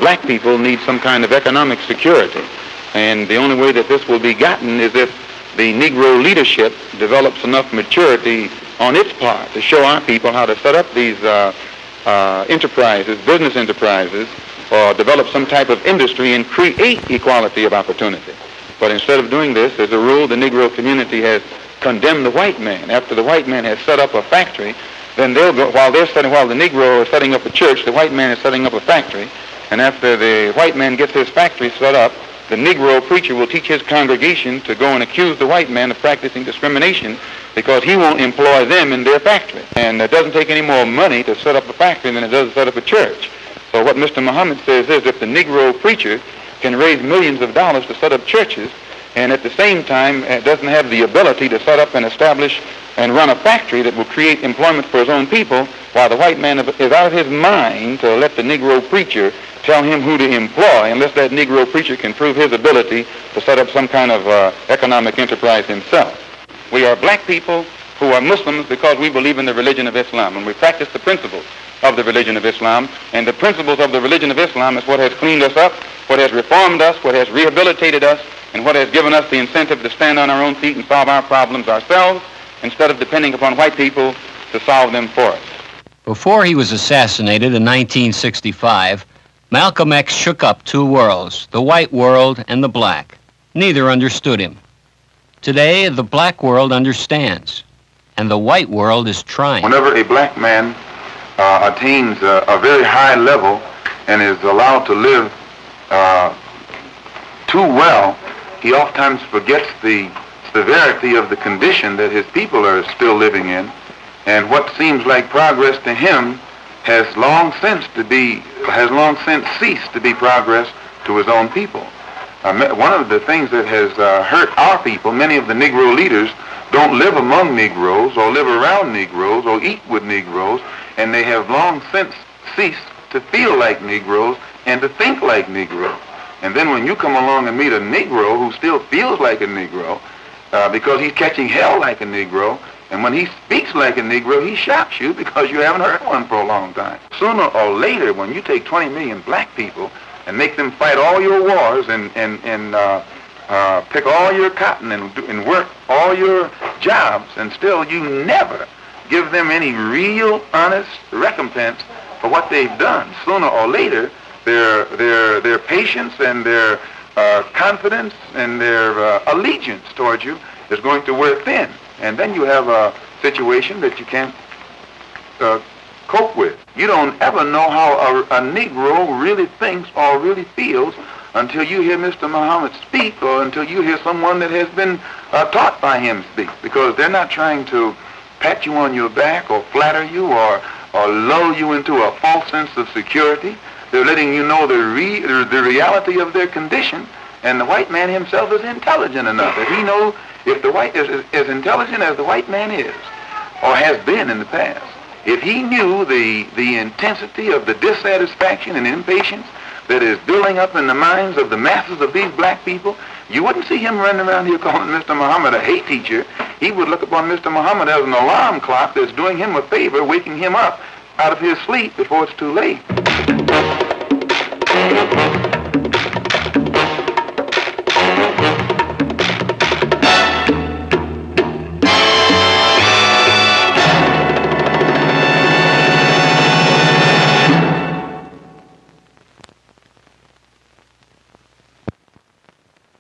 black people need some kind of economic security. And the only way that this will be gotten is if the Negro leadership develops enough maturity on its part to show our people how to set up these enterprises, business enterprises, or develop some type of industry and create equality of opportunity. But instead of doing this, as a rule, the Negro community has condemned the white man. After the white man has set up a factory, then they'll go, while the Negro is setting up a church, the white man is setting up a factory. And after the white man gets his factory set up, the Negro preacher will teach his congregation to go and accuse the white man of practicing discrimination because he won't employ them in their factory. And it doesn't take any more money to set up a factory than it does to set up a church. So what Mr. Muhammad says is if the Negro preacher can raise millions of dollars to set up churches and at the same time doesn't have the ability to set up and establish and run a factory that will create employment for his own people, while the white man is out of his mind to let the Negro preacher tell him who to employ unless that Negro preacher can prove his ability to set up some kind of economic enterprise himself. We are black people who are Muslims because we believe in the religion of Islam, and we practice the principles of the religion of Islam. And the principles of the religion of Islam is what has cleaned us up, what has reformed us, what has rehabilitated us, and what has given us the incentive to stand on our own feet and solve our problems ourselves instead of depending upon white people to solve them for us. Before he was assassinated in 1965, Malcolm X shook up two worlds, the white world and the black. Neither understood him. Today, the black world understands, and the white world is trying. Whenever a black man attains a very high level and is allowed to live too well, he oftentimes forgets the severity of the condition that his people are still living in, and what seems like progress to him has long since ceased to be progress to his own people. One of the things that has hurt our people, many of the Negro leaders don't live among Negroes or live around Negroes or eat with Negroes, and they have long since ceased to feel like Negroes and to think like Negroes. And then when you come along and meet a Negro who still feels like a Negro because he's catching hell like a Negro, and when he speaks like a Negro, he shocks you because you haven't heard one for a long time. Sooner or later, when you take 20 million black people and make them fight all your wars and pick all your cotton and work all your jobs, and still you never give them any real, honest recompense for what they've done, sooner or later, their patience and their confidence and their allegiance towards you is going to wear thin. And then you have a situation that you can't cope with. You don't ever know how a Negro really thinks or really feels until you hear Mr. Muhammad speak, or until you hear someone that has been taught by him speak, because they're not trying to pat you on your back or flatter you or lull you into a false sense of security. They're letting you know the reality of their condition, and the white man himself is intelligent enough that he knows if the white is as intelligent as the white man is, or has been in the past. If he knew the intensity of the dissatisfaction and impatience that is building up in the minds of the masses of these black people, you wouldn't see him running around here calling Mr. Muhammad a hate teacher. He would look upon Mr. Muhammad as an alarm clock that's doing him a favor, waking him up out of his sleep before it's too late.